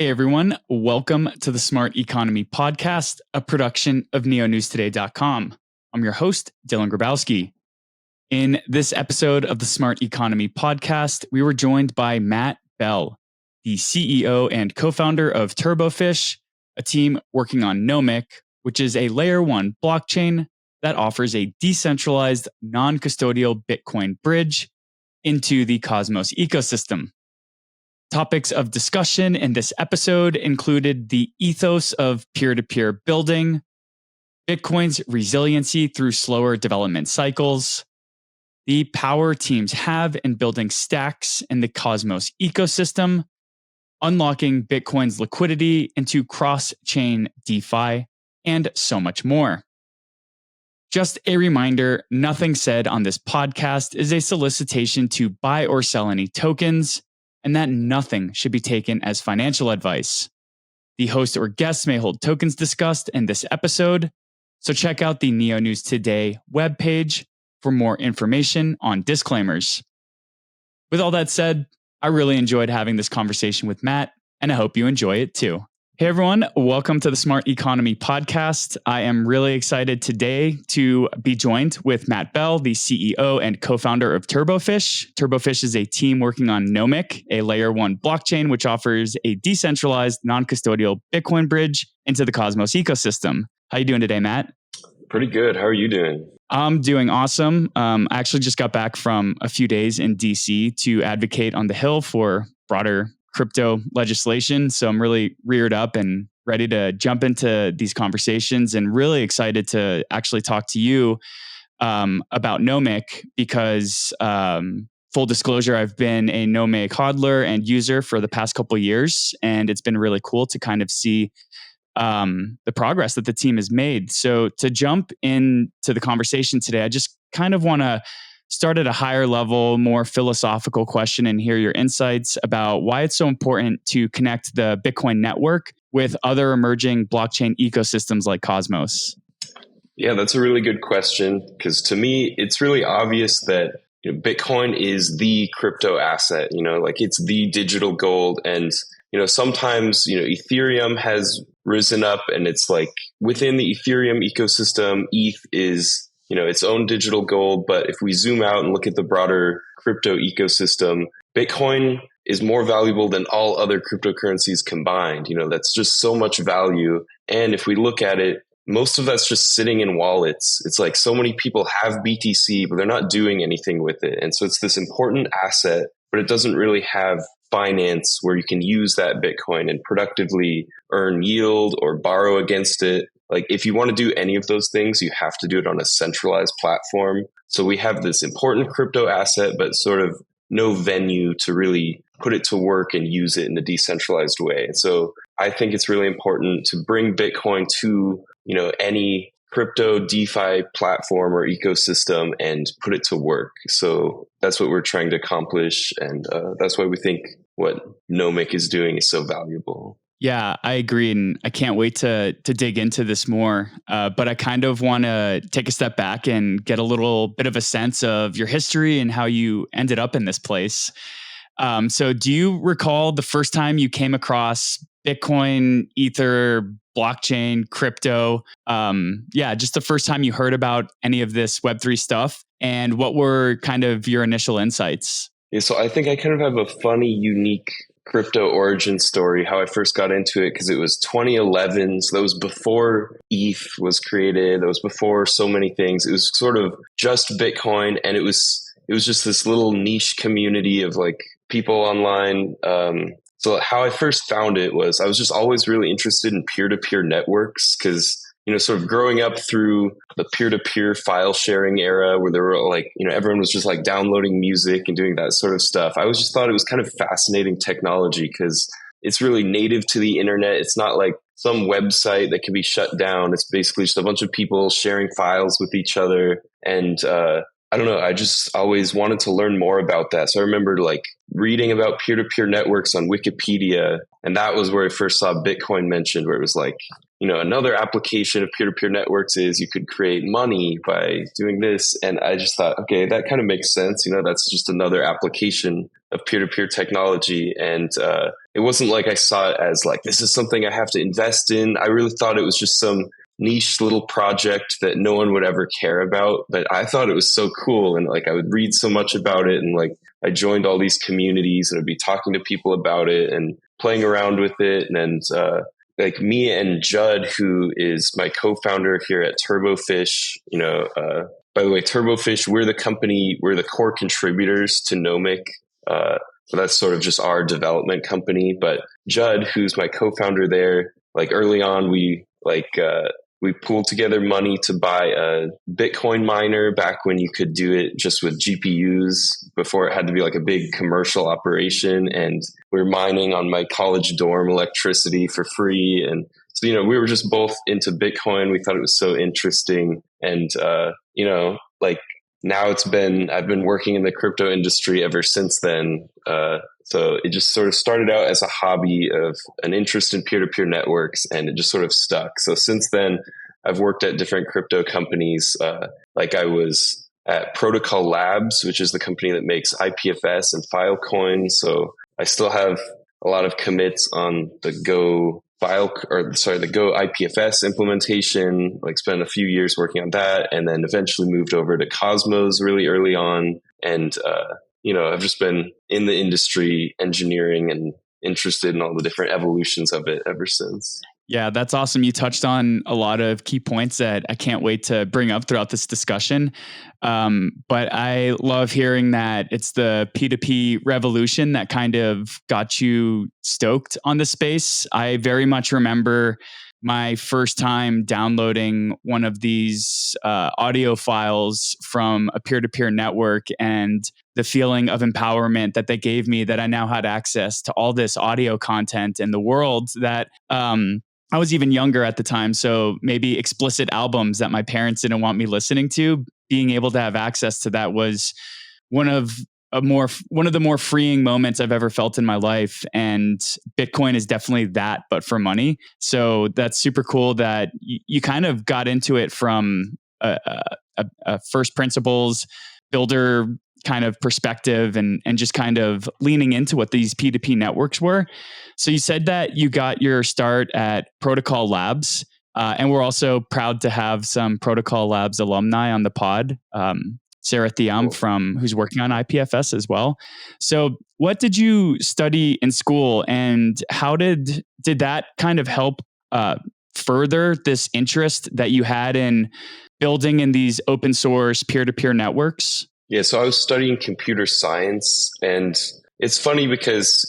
Hey everyone, welcome to the Smart Economy Podcast, a production of neonewstoday.com. I'm your host, Dylan Grabowski. In this episode of the Smart Economy Podcast, we were joined by Matt Bell, the CEO and co-founder of Turbofish, a team working on Nomic, which is a layer 1 blockchain that offers a decentralized non-custodial Bitcoin bridge into the Cosmos ecosystem. Topics of discussion in this episode included the ethos of peer-to-peer building, Bitcoin's resiliency through slower development cycles, the power teams have in building stacks in the Cosmos ecosystem, unlocking Bitcoin's liquidity into cross-chain DeFi, and so much more. Just a reminder, nothing said on this podcast is a solicitation to buy or sell any tokens, and that nothing should be taken as financial advice. The host or guests may hold tokens discussed in this episode, so check out the Neo News Today webpage for more information on disclaimers. With all that said, I really enjoyed having this conversation with Matt, and I hope you enjoy it too. Hey everyone, welcome to the Smart Economy Podcast. I am really excited today to be joined with Matt Bell, the CEO and co-founder of Turbofish. Turbofish is a team working on Nomic, a layer 1 blockchain, which offers a decentralized non-custodial Bitcoin bridge into the Cosmos ecosystem. How are you doing today, Matt? Pretty good. How are you doing? I'm doing awesome. I actually just got back from a few days in DC to advocate on the Hill for broader crypto legislation. So I'm really reared up and ready to jump into these conversations and really excited to actually talk to you about Nomic because full disclosure, I've been a Nomic hodler and user for the past couple of years, and it's been really cool to kind of see the progress that the team has made. So to jump into the conversation today, I just kind of want to start at a higher level, more philosophical question and hear your insights about why it's so important to connect the Bitcoin network with other emerging blockchain ecosystems like Cosmos. Yeah, that's a really good question because to me, it's really obvious that Bitcoin is the crypto asset, like it's the digital gold. And, sometimes, Ethereum has risen up and it's like within the Ethereum ecosystem, ETH is its own digital gold. But if we zoom out and look at the broader crypto ecosystem, Bitcoin is more valuable than all other cryptocurrencies combined. That's just so much value. And if we look at it, most of that's just sitting in wallets. It's like so many people have BTC, but they're not doing anything with it. And so it's this important asset, but it doesn't really have finance where you can use that Bitcoin and productively earn yield or borrow against it. Like if you want to do any of those things, you have to do it on a centralized platform. So we have this important crypto asset, but sort of no venue to really put it to work and use it in a decentralized way. And so I think it's really important to bring Bitcoin to, any crypto DeFi platform or ecosystem and put it to work. So that's what we're trying to accomplish. And that's why we think what Nomic is doing is so valuable. Yeah, I agree. And I can't wait to dig into this more. But I kind of want to take a step back and get a little bit of a sense of your history and how you ended up in this place. So do you recall the first time you came across Bitcoin, Ether, blockchain, crypto? Just the first time you heard about any of this Web3 stuff, and what were kind of your initial insights? Yeah, so I think I kind of have a funny, unique crypto origin story, how I first got into it, because it was 2011. So that was before ETH was created. That was before so many things. It was sort of just Bitcoin. And it was just this little niche community of like people online. So how I first found it was I was just always really interested in peer-to-peer networks because, sort of growing up through the peer-to-peer file sharing era where there were like, everyone was just like downloading music and doing that sort of stuff. I just thought it was kind of fascinating technology because it's really native to the internet. It's not like some website that can be shut down. It's basically just a bunch of people sharing files with each other. And I don't know, I just always wanted to learn more about that. So I remember like reading about peer-to-peer networks on Wikipedia. And that was where I first saw Bitcoin mentioned, where it was like, another application of peer-to-peer networks is you could create money by doing this. And I just thought, okay, that kind of makes sense. That's just another application of peer-to-peer technology. And it wasn't like I saw it as like, this is something I have to invest in. I really thought it was just some niche little project that no one would ever care about. But I thought it was so cool. And like, I would read so much about it. And like, I joined all these communities and I'd be talking to people about it and playing around with it. And like me and Judd, who is my co-founder here at Turbofish, by the way, Turbofish, we're the core contributors to Nomic. So that's sort of just our development company. But Judd, who's my co-founder there, like early on, we pooled together money to buy a Bitcoin miner back when you could do it just with GPUs before it had to be like a big commercial operation. And we were mining on my college dorm electricity for free. And so, we were just both into Bitcoin. We thought it was so interesting. And, like now I've been working in the crypto industry ever since then. So it just sort of started out as a hobby of an interest in peer-to-peer networks, and it just sort of stuck. So since then, I've worked at different crypto companies. Like I was at Protocol Labs, which is the company that makes IPFS and Filecoin. So I still have a lot of commits on the Go IPFS implementation. Like spent a few years working on that, and then eventually moved over to Cosmos really early on. And I've just been in the industry, engineering, and interested in all the different evolutions of it ever since. Yeah, that's awesome. You touched on a lot of key points that I can't wait to bring up throughout this discussion. But I love hearing that it's the P2P revolution that kind of got you stoked on the space. I very much remember my first time downloading one of these audio files from a peer-to-peer network and the feeling of empowerment that they gave me, that I now had access to all this audio content in the world that I was even younger at the time. So maybe explicit albums that my parents didn't want me listening to, being able to have access to that was one of the more freeing moments I've ever felt in my life. And Bitcoin is definitely that, but for money. So that's super cool that you kind of got into it from a first principles builder kind of perspective and just kind of leaning into what these P2P networks were. So you said that you got your start at Protocol Labs, and we're also proud to have some Protocol Labs alumni on the pod. Sarah Thiam who's working on IPFS as well. So what did you study in school, and how did that kind of help further this interest that you had in building in these open source peer-to-peer networks? Yeah, so I was studying computer science, and it's funny because,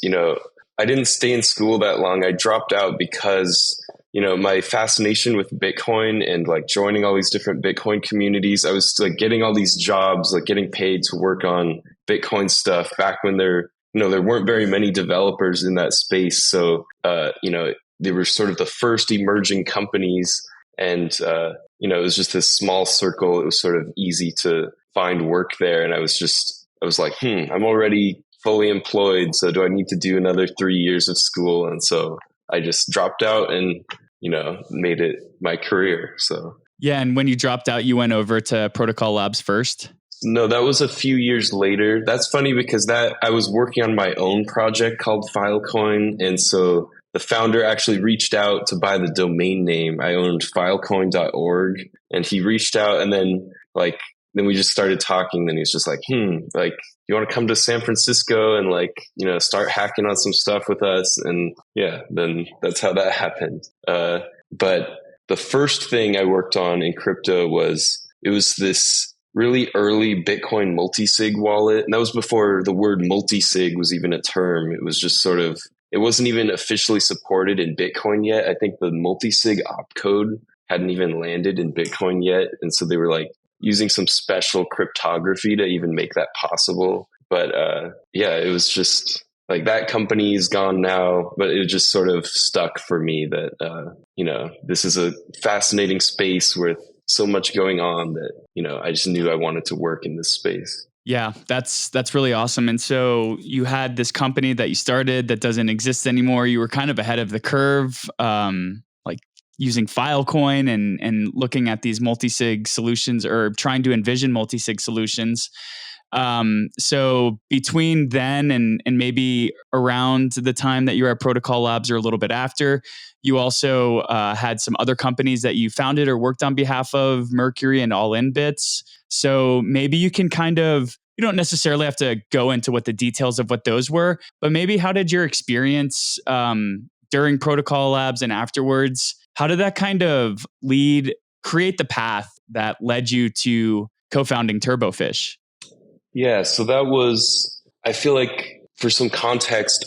I didn't stay in school that long. I dropped out because, my fascination with Bitcoin and like joining all these different Bitcoin communities, I was like getting all these jobs, like getting paid to work on Bitcoin stuff back when there weren't very many developers in that space. So, they were sort of the first emerging companies, and, it was just this small circle. It was sort of easy to find work there. And I was like, I'm already fully employed. So do I need to do another 3 years of school? And so I just dropped out and, made it my career. So. Yeah. And when you dropped out, you went over to Protocol Labs first? No, that was a few years later. That's funny because I was working on my own project called Filecoin. And so the founder actually reached out to buy the domain name. I owned filecoin.org, and he reached out, and then we just started talking. Then he was just like, you want to come to San Francisco and start hacking on some stuff with us? And yeah, then that's how that happened. But the first thing I worked on in crypto was this really early Bitcoin multisig wallet. And that was before the word multisig was even a term. It was just sort of, it wasn't even officially supported in Bitcoin yet. I think the multisig opcode hadn't even landed in Bitcoin yet. And so they were like using some special cryptography to even make that possible. But it was just like that company is gone now, but it just sort of stuck for me that, this is a fascinating space with so much going on that, I just knew I wanted to work in this space. Yeah, that's really awesome. And so you had this company that you started that doesn't exist anymore. You were kind of ahead of the curve, like using Filecoin and looking at these multisig solutions, or trying to envision multisig solutions. So between then and maybe around the time that you were at Protocol Labs or a little bit after, you also had some other companies that you founded or worked on behalf of, Mercury and All In Bits. So maybe you can you don't necessarily have to go into what the details of what those were, but maybe how did your experience during Protocol Labs and afterwards, how did that kind of create the path that led you to co-founding Turbofish? Yeah, so I feel like for some context,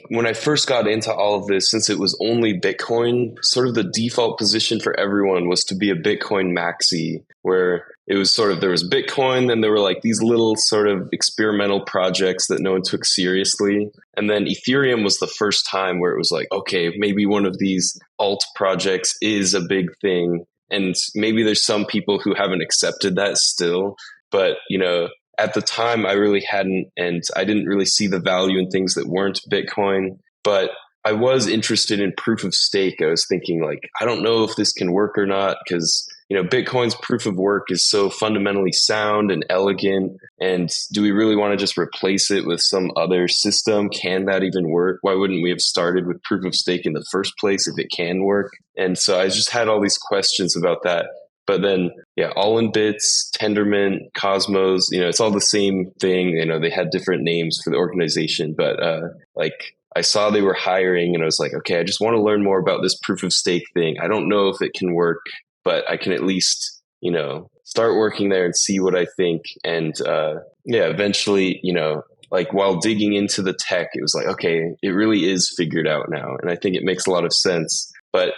when I first got into all of this, since it was only Bitcoin, sort of the default position for everyone was to be a Bitcoin maxi, where it was there was Bitcoin, then there were like these little sort of experimental projects that no one took seriously. And then Ethereum was the first time where it was like, okay, maybe one of these alt projects is a big thing. And maybe there's some people who haven't accepted that still. But, at the time, I really hadn't, and I didn't really see the value in things that weren't Bitcoin. But I was interested in proof of stake. I was thinking, I don't know if this can work or not, because, Bitcoin's proof of work is so fundamentally sound and elegant. And do we really want to just replace it with some other system? Can that even work? Why wouldn't we have started with proof of stake in the first place if it can work? And so I just had all these questions about that. But then, All In Bits, Tendermint, Cosmos, it's all the same thing. They had different names for the organization, but I saw they were hiring and I was like, okay, I just want to learn more about this proof of stake thing. I don't know if it can work, but I can at least, start working there and see what I think. And eventually, while digging into the tech, it was like, okay, it really is figured out now. And I think it makes a lot of sense. But,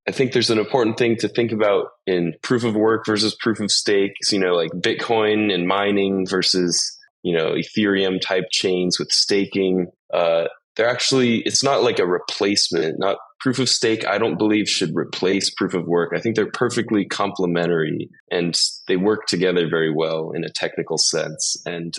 I think there's an important thing to think about in proof of work versus proof of stake. Like Bitcoin and mining versus, Ethereum type chains with staking. It's not like a replacement. Not proof of stake, I don't believe should replace proof of work. I think they're perfectly complementary and they work together very well in a technical sense. And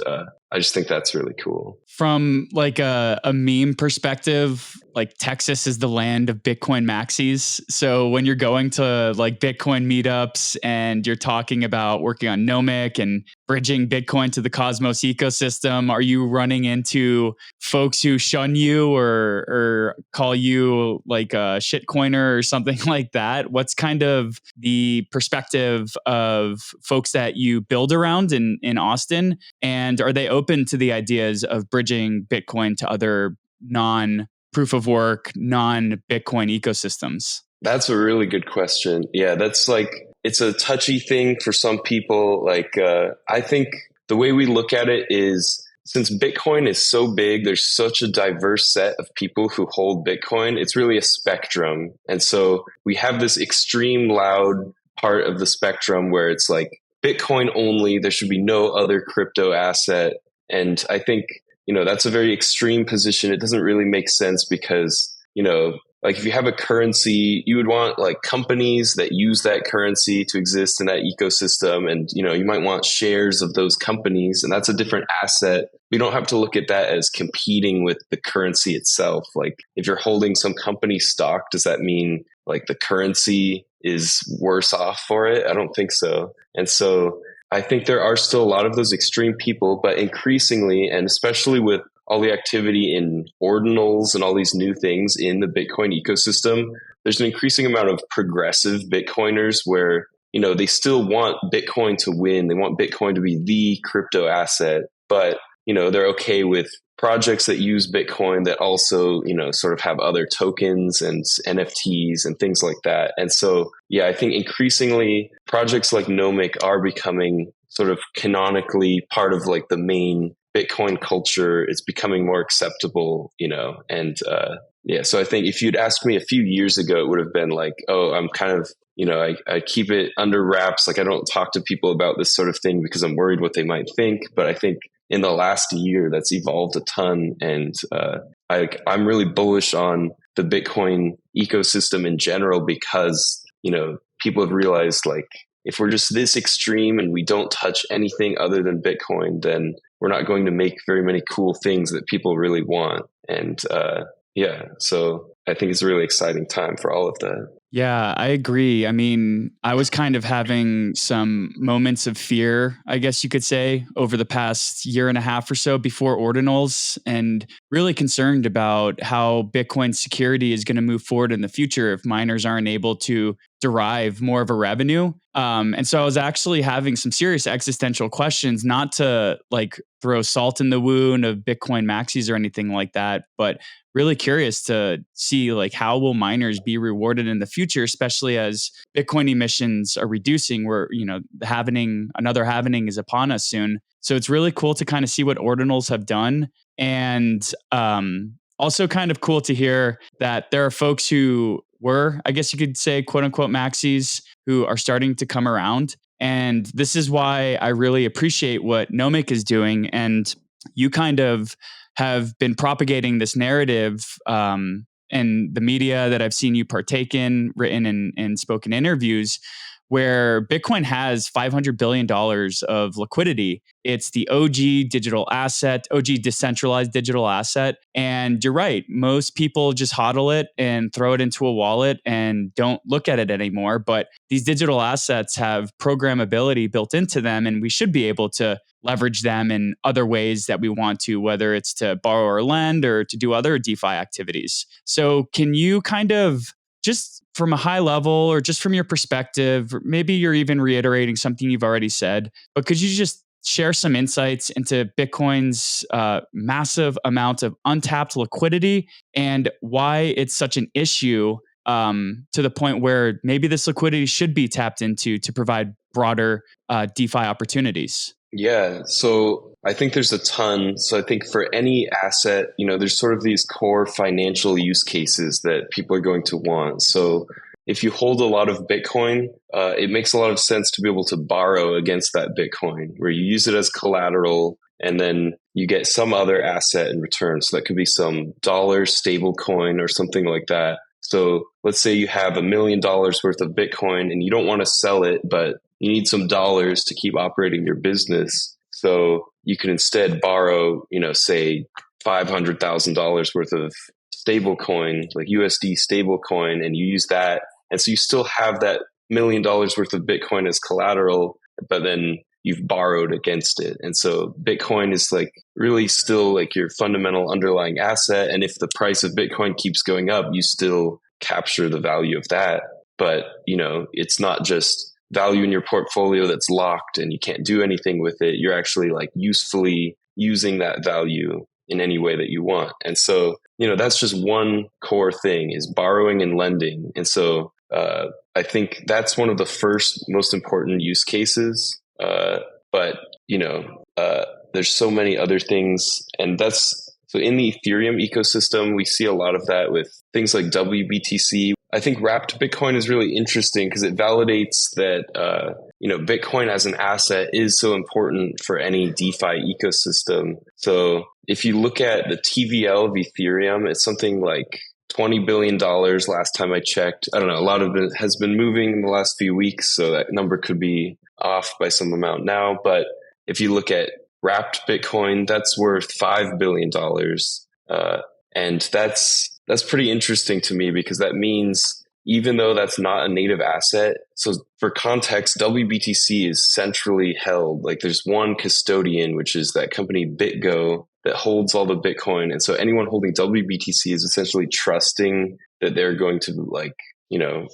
I just think that's really cool. From a meme perspective, Texas is the land of Bitcoin maxis. So when you're going to Bitcoin meetups and you're talking about working on Nomic and bridging Bitcoin to the Cosmos ecosystem, are you running into folks who shun you or call you a shitcoiner or something like that? What's kind of the perspective of folks that you build around in Austin? And are they open to the ideas of bridging Bitcoin to other non-proof of work, non-Bitcoin ecosystems? That's a really good question. Yeah, that's it's a touchy thing for some people. I think the way we look at it is, since Bitcoin is so big, there's such a diverse set of people who hold Bitcoin. It's really a spectrum. And so we have this extreme loud part of the spectrum where it's Bitcoin only, there should be no other crypto asset. And I think, that's a very extreme position. It doesn't really make sense because, if you have a currency, you would want companies that use that currency to exist in that ecosystem. And, you might want shares of those companies, and that's a different asset. We don't have to look at that as competing with the currency itself. If you're holding some company stock, does that mean the currency is worse off for it? I don't think so. And so I think there are still a lot of those extreme people, but increasingly, and especially with all the activity in ordinals and all these new things in the Bitcoin ecosystem, there's an increasing amount of progressive Bitcoiners where, they still want Bitcoin to win. They want Bitcoin to be the crypto asset, but, they're okay with projects that use Bitcoin that also, sort of have other tokens and NFTs and things like that. And so, I think increasingly projects like Nomic are becoming sort of canonically part of the main Bitcoin culture. It's becoming more acceptable, and so I think if you'd asked me a few years ago, it would have been oh, I'm kind of, I keep it under wraps. I don't talk to people about this sort of thing because I'm worried what they might think. But I think in the last year, that's evolved a ton. And I'm really bullish on the Bitcoin ecosystem in general because, people have realized if we're just this extreme and we don't touch anything other than Bitcoin, then we're not going to make very many cool things that people really want. And so I think it's a really exciting time for all of that. Yeah, I agree. I mean, I was kind of having some moments of fear, I guess you could say, over the past year and a half or so before ordinals, and really concerned about how Bitcoin security is going to move forward in the future if miners aren't able to derive more of a revenue. And so I was actually having some serious existential questions, not to like throw salt in the wound of Bitcoin maxis or anything like that, but really curious to see like how will miners be rewarded in the future, especially as Bitcoin emissions are reducing. Where the halvening, another halvening is upon us soon. So it's really cool to kind of see what ordinals have done, and also kind of cool to hear that there are folks who were, I guess you could say, quote unquote maxis who are starting to come around. And this is why I really appreciate what Nomic is doing. And you kind of have been propagating this narrative in the media that I've seen you partake in, written and spoken interviews, where Bitcoin has $500 billion of liquidity. It's the OG digital asset, OG decentralized digital asset. And you're right, most people just hodl it and throw it into a wallet and don't look at it anymore. But these digital assets have programmability built into them, and we should be able to leverage them in other ways that we want to, whether it's to borrow or lend or to do other DeFi activities. So can you kind of, just from a high level or just from your perspective, maybe you're even reiterating something you've already said, but could you just share some insights into Bitcoin's massive amount of untapped liquidity and why it's such an issue, to the point where maybe this liquidity should be tapped into to provide broader DeFi opportunities? Yeah, so I think there's a ton. So I think for any asset, there's sort of these core financial use cases that people are going to want. So if you hold a lot of Bitcoin, it makes a lot of sense to be able to borrow against that Bitcoin, where you use it as collateral and then you get some other asset in return. So that could be some dollar stable coin or something like that. So let's say you have $1 million worth of Bitcoin and you don't want to sell it, but you need some dollars to keep operating your business. So you can instead borrow, say $500,000 worth of stable coin, like USD stable coin, and you use that. And so you still have that $1 million worth of Bitcoin as collateral, but then you've borrowed against it. And so Bitcoin is like really still like your fundamental underlying asset. And if the price of Bitcoin keeps going up, you still capture the value of that. But, it's not just value in your portfolio that's locked and you can't do anything with it. You're actually like usefully using that value in any way that you want. And so, that's just one core thing, is borrowing and lending. And so I think that's one of the first most important use cases. But there's so many other things, and so in the Ethereum ecosystem, we see a lot of that with things like WBTC. I think wrapped Bitcoin is really interesting because it validates that Bitcoin as an asset is so important for any DeFi ecosystem. So if you look at the TVL of Ethereum, it's something like $20 billion last time I checked. I don't know, a lot of it has been moving in the last few weeks, so that number could be off by some amount now. But if you look at wrapped Bitcoin, that's worth $5 billion. And that's pretty interesting to me, because that means even though that's not a native asset, so for context, WBTC is centrally held. Like there's one custodian, which is that company BitGo, that holds all the Bitcoin. And so anyone holding WBTC is essentially trusting that they're going to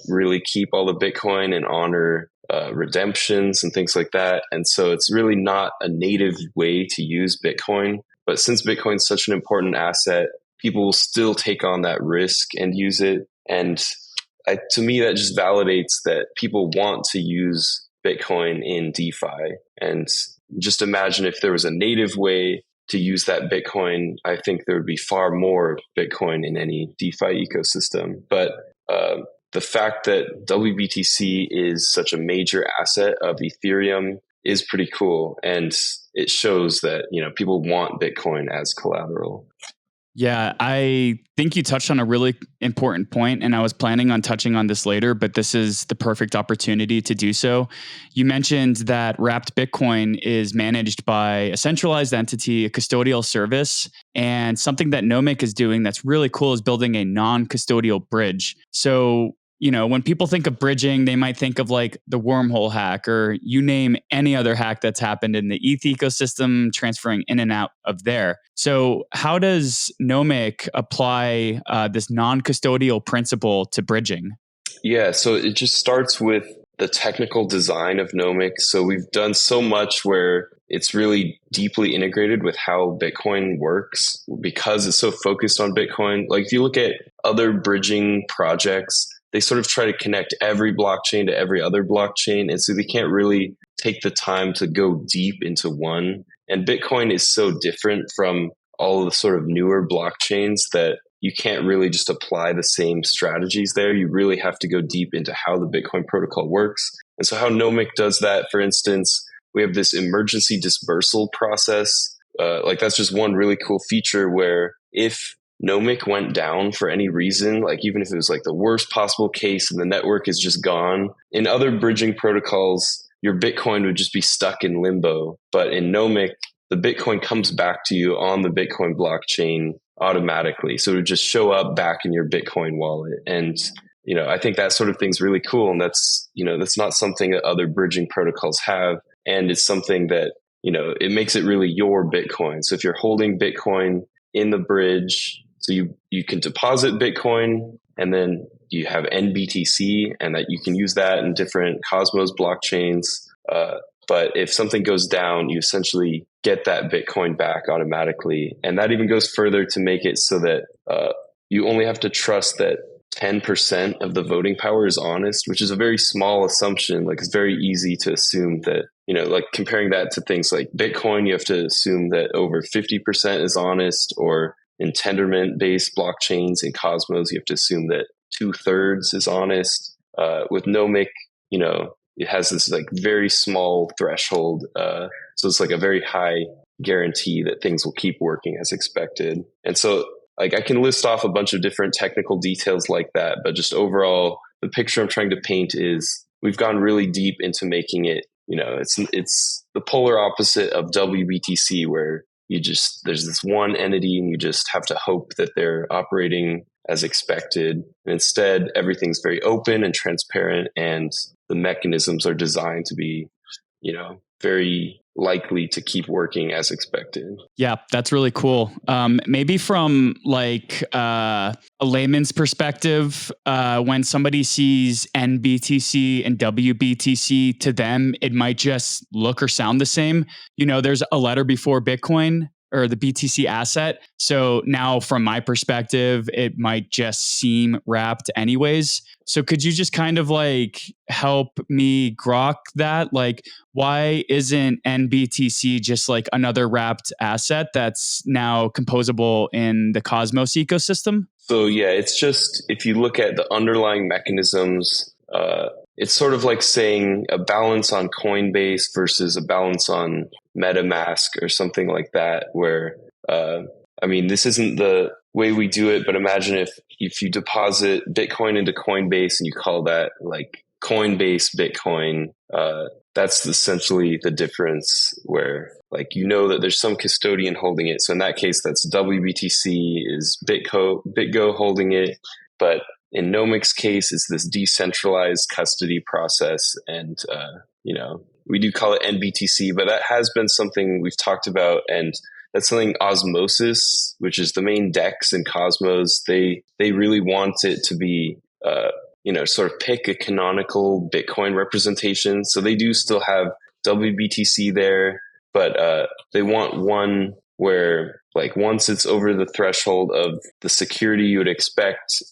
really keep all the Bitcoin and honor redemptions and things like that. And so it's really not a native way to use Bitcoin. But since Bitcoin is such an important asset, people will still take on that risk and use it. And to me, that just validates that people want to use Bitcoin in DeFi. And just imagine if there was a native way to use that Bitcoin, I think there would be far more Bitcoin in any DeFi ecosystem. But the fact that WBTC is such a major asset of Ethereum is pretty cool. And it shows that, people want Bitcoin as collateral. Yeah, I think you touched on a really important point, and I was planning on touching on this later, but this is the perfect opportunity to do so. You mentioned that wrapped Bitcoin is managed by a centralized entity, a custodial service, and something that Nomic is doing that's really cool is building a non-custodial bridge. So when people think of bridging, they might think of like the wormhole hack, or you name any other hack that's happened in the ETH ecosystem, transferring in and out of there. So how does Nomic apply this non-custodial principle to bridging? Yeah, so it just starts with the technical design of Nomic. So we've done so much where it's really deeply integrated with how Bitcoin works because it's so focused on Bitcoin. Like if you look at other bridging projects, they sort of try to connect every blockchain to every other blockchain. And so they can't really take the time to go deep into one. And Bitcoin is so different from all the sort of newer blockchains that you can't really just apply the same strategies there. You really have to go deep into how the Bitcoin protocol works. And so how Nomic does that, for instance, we have this emergency dispersal process. Like that's just one really cool feature where if Nomic went down for any reason, like even if it was like the worst possible case and the network is just gone, in other bridging protocols, your Bitcoin would just be stuck in limbo. But in Nomic, the Bitcoin comes back to you on the Bitcoin blockchain automatically. So it would just show up back in your Bitcoin wallet. And, I think that sort of thing's really cool. And that's not something that other bridging protocols have. And it's something that, it makes it really your Bitcoin. So if you're holding Bitcoin in the bridge, so you can deposit Bitcoin and then you have NBTC and that you can use that in different Cosmos blockchains. But if something goes down, you essentially get that Bitcoin back automatically. And that even goes further to make it so that you only have to trust that 10% of the voting power is honest, which is a very small assumption. Like it's very easy to assume that, like comparing that to things like Bitcoin, you have to assume that over 50% is honest, or in Tendermint-based blockchains in Cosmos, you have to assume that 2/3 is honest. With Nomic, it has this like very small threshold. So it's like a very high guarantee that things will keep working as expected. And so like I can list off a bunch of different technical details like that, but just overall, the picture I'm trying to paint is we've gone really deep into making it, it's the polar opposite of WBTC, where there's this one entity and you just have to hope that they're operating as expected. And instead, everything's very open and transparent, and the mechanisms are designed to be, very likely to keep working as expected. Yeah, that's really cool. Maybe from like a layman's perspective, when somebody sees NBTC and WBTC, to them, it might just look or sound the same. There's a letter before Bitcoin or the BTC asset. So now from my perspective, it might just seem wrapped anyways. So could you just kind of like help me grok that? Like, why isn't NBTC just like another wrapped asset that's now composable in the Cosmos ecosystem? So yeah, it's just, if you look at the underlying mechanisms, it's sort of like saying a balance on Coinbase versus a balance on MetaMask or something like that, where, this isn't the way we do it, but imagine if you deposit Bitcoin into Coinbase and you call that like Coinbase Bitcoin, that's essentially the difference, where like, that there's some custodian holding it. So in that case, that's WBTC is BitGo holding it. But in Nomic's case, it's this decentralized custody process. And, we do call it NBTC, but that has been something we've talked about. And that's something Osmosis, which is the main DEX in Cosmos, they really want it to be, sort of pick a canonical Bitcoin representation. So they do still have WBTC there, but they want one where like once it's over the threshold of the security you would expect,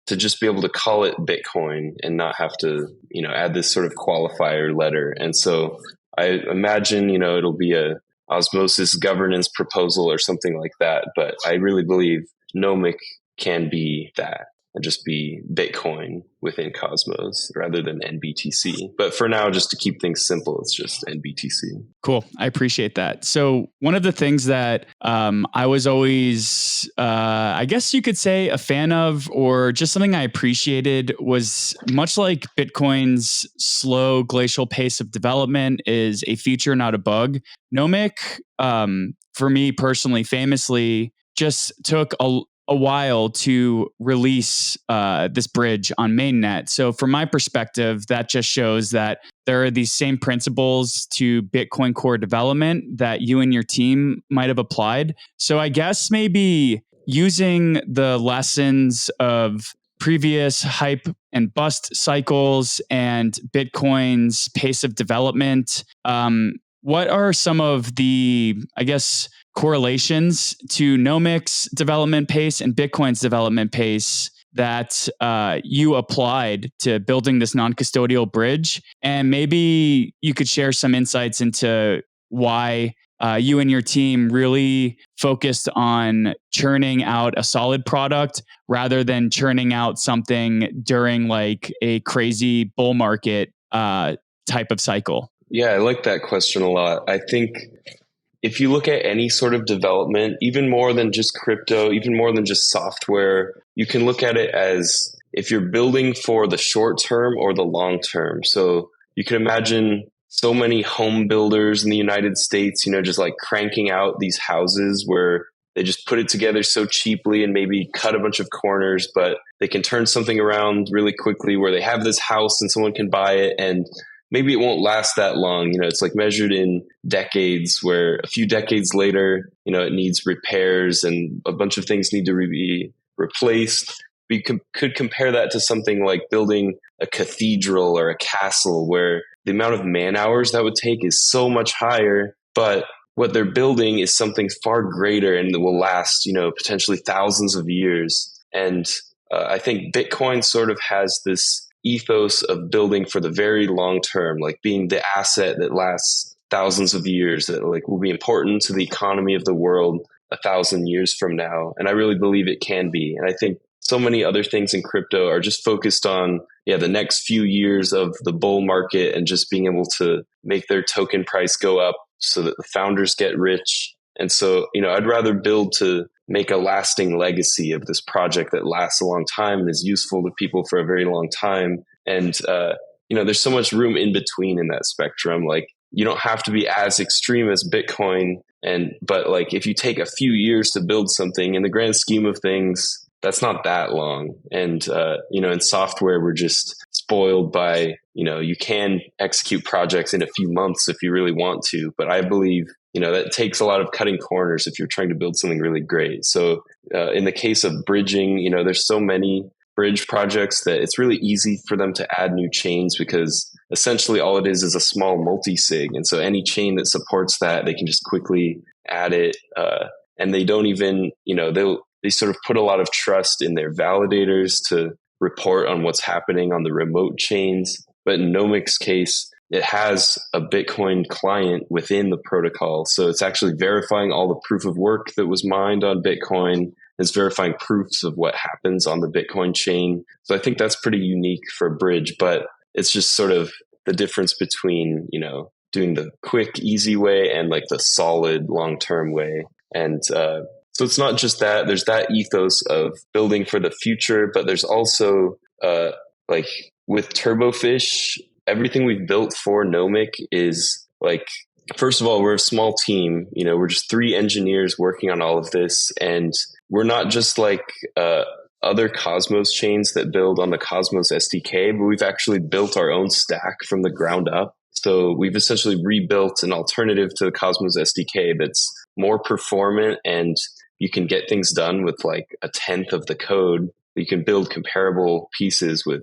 to just be able to call it Bitcoin and not have to, add this sort of qualifier letter. And so I imagine, it'll be a Osmosis governance proposal or something like that. But I really believe Nomic can be that and just be Bitcoin within Cosmos rather than NBTC. But for now, just to keep things simple, it's just NBTC. Cool. I appreciate that. So one of the things that I was always, I guess you could say, a fan of, or just something I appreciated, was much like Bitcoin's slow glacial pace of development is a feature, not a bug. Nomic, for me personally, famously, just took a while to release this bridge on mainnet. So from my perspective, that just shows that there are these same principles to Bitcoin core development that you and your team might have applied. So I guess maybe using the lessons of previous hype and bust cycles and Bitcoin's pace of development, what are some of the, I guess, correlations to Nomic's development pace and Bitcoin's development pace that you applied to building this non-custodial bridge? And maybe you could share some insights into why you and your team really focused on churning out a solid product rather than churning out something during like a crazy bull market type of cycle. Yeah, I like that question a lot. I think if you look at any sort of development, even more than just crypto, even more than just software, you can look at it as if you're building for the short term or the long term. So you can imagine so many home builders in the United States, just like cranking out these houses where they just put it together so cheaply and maybe cut a bunch of corners, but they can turn something around really quickly where they have this house and someone can buy it, and maybe it won't last that long. It's like measured in decades, where a few decades later, it needs repairs and a bunch of things need to be replaced. We could compare that to something like building a cathedral or a castle, where the amount of man hours that would take is so much higher, but what they're building is something far greater and that will last, potentially thousands of years. And I think Bitcoin sort of has this ethos of building for the very long term, like being the asset that lasts thousands of years, that like will be important to the economy of the world 1,000 years from now. And I really believe it can be. And I think so many other things in crypto are just focused on, the next few years of the bull market and just being able to make their token price go up so that the founders get rich. And so, I'd rather build to make a lasting legacy of this project that lasts a long time and is useful to people for a very long time. And, there's so much room in between in that spectrum. Like, you don't have to be as extreme as Bitcoin. But like, if you take a few years to build something, in the grand scheme of things, that's not that long. And, in software, we're just spoiled by, you can execute projects in a few months if you really want to. But I believe, that takes a lot of cutting corners if you're trying to build something really great. So in the case of bridging, there's so many bridge projects that it's really easy for them to add new chains, because essentially all it is a small multi-sig. And so any chain that supports that, they can just quickly add it. And they don't even, they sort of put a lot of trust in their validators to report on what's happening on the remote chains. But in Nomic's case, it has a Bitcoin client within the protocol. So it's actually verifying all the proof of work that was mined on Bitcoin. It's verifying proofs of what happens on the Bitcoin chain. So I think that's pretty unique for Bridge, but it's just sort of the difference between, doing the quick, easy way and like the solid long-term way. And so it's not just that. There's that ethos of building for the future, but there's also like with Turbofish, everything we've built for Nomic is like, first of all, we're a small team. We're just 3 engineers working on all of this. And we're not just like other Cosmos chains that build on the Cosmos SDK, but we've actually built our own stack from the ground up. So we've essentially rebuilt an alternative to the Cosmos SDK that's more performant, and you can get things done with like 1/10 of the code. You can build comparable pieces with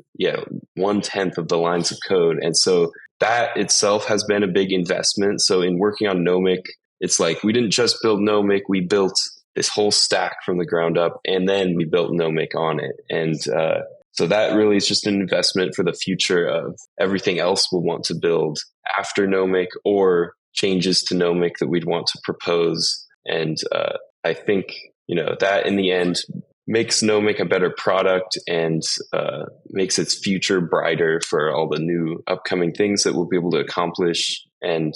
1/10 of the lines of code. And so that itself has been a big investment. So in working on Nomic, it's like we didn't just build Nomic, we built this whole stack from the ground up, and then we built Nomic on it. And so that really is just an investment for the future of everything else we'll want to build after Nomic, or changes to Nomic that we'd want to propose. And I think, that in the end makes Nomic a better product and makes its future brighter for all the new upcoming things that we'll be able to accomplish. And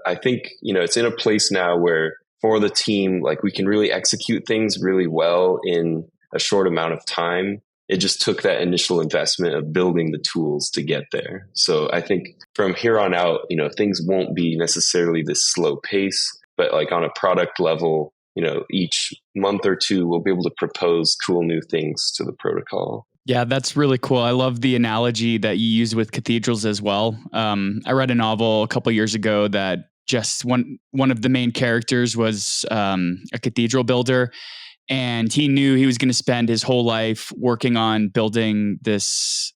I think, it's in a place now where for the team, like we can really execute things really well in a short amount of time. It just took that initial investment of building the tools to get there. So I think from here on out, things won't be necessarily this slow pace, but like on a product level, each month or two, we'll be able to propose cool new things to the protocol. Yeah, that's really cool. I love the analogy that you use with cathedrals as well. I read a novel a couple years ago that just one of the main characters was a cathedral builder, and he knew he was going to spend his whole life working on building this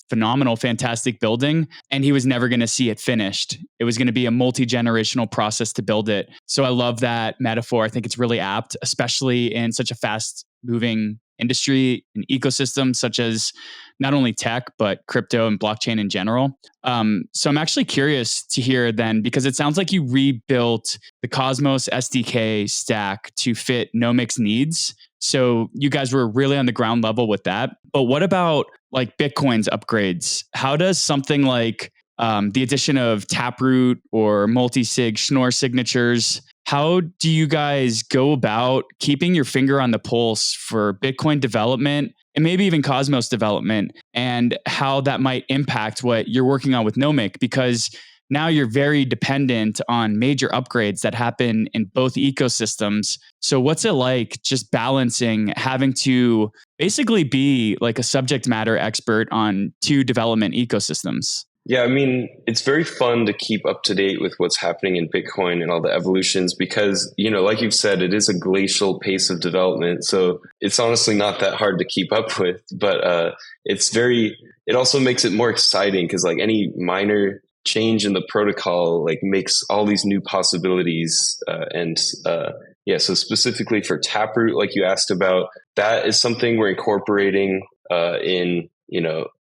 phenomenal, fantastic building, and he was never going to see it finished. It was going to be a multi-generational process to build it. So I love that metaphor. I think it's really apt, especially in such a fast-moving industry and ecosystem such as not only tech, but crypto and blockchain in general. So I'm actually curious to hear then, because it sounds like you rebuilt the Cosmos SDK stack to fit Nomic's needs. So you guys were really on the ground level with that. But what about like Bitcoin's upgrades? How does something like the addition of Taproot or multi-sig Schnorr signatures, how do you guys go about keeping your finger on the pulse for Bitcoin development and maybe even Cosmos development, and how that might impact what you're working on with Nomic? Because now you're very dependent on major upgrades that happen in both ecosystems. So what's it like just balancing having to basically be like a subject matter expert on two development ecosystems? Yeah, I mean, it's very fun to keep up to date with what's happening in Bitcoin and all the evolutions because, like you've said, it is a glacial pace of development. So it's honestly not that hard to keep up with, but it also makes it more exciting because like any minor change in the protocol like makes all these new possibilities. So specifically for Taproot, like you asked about, that is something we're incorporating in,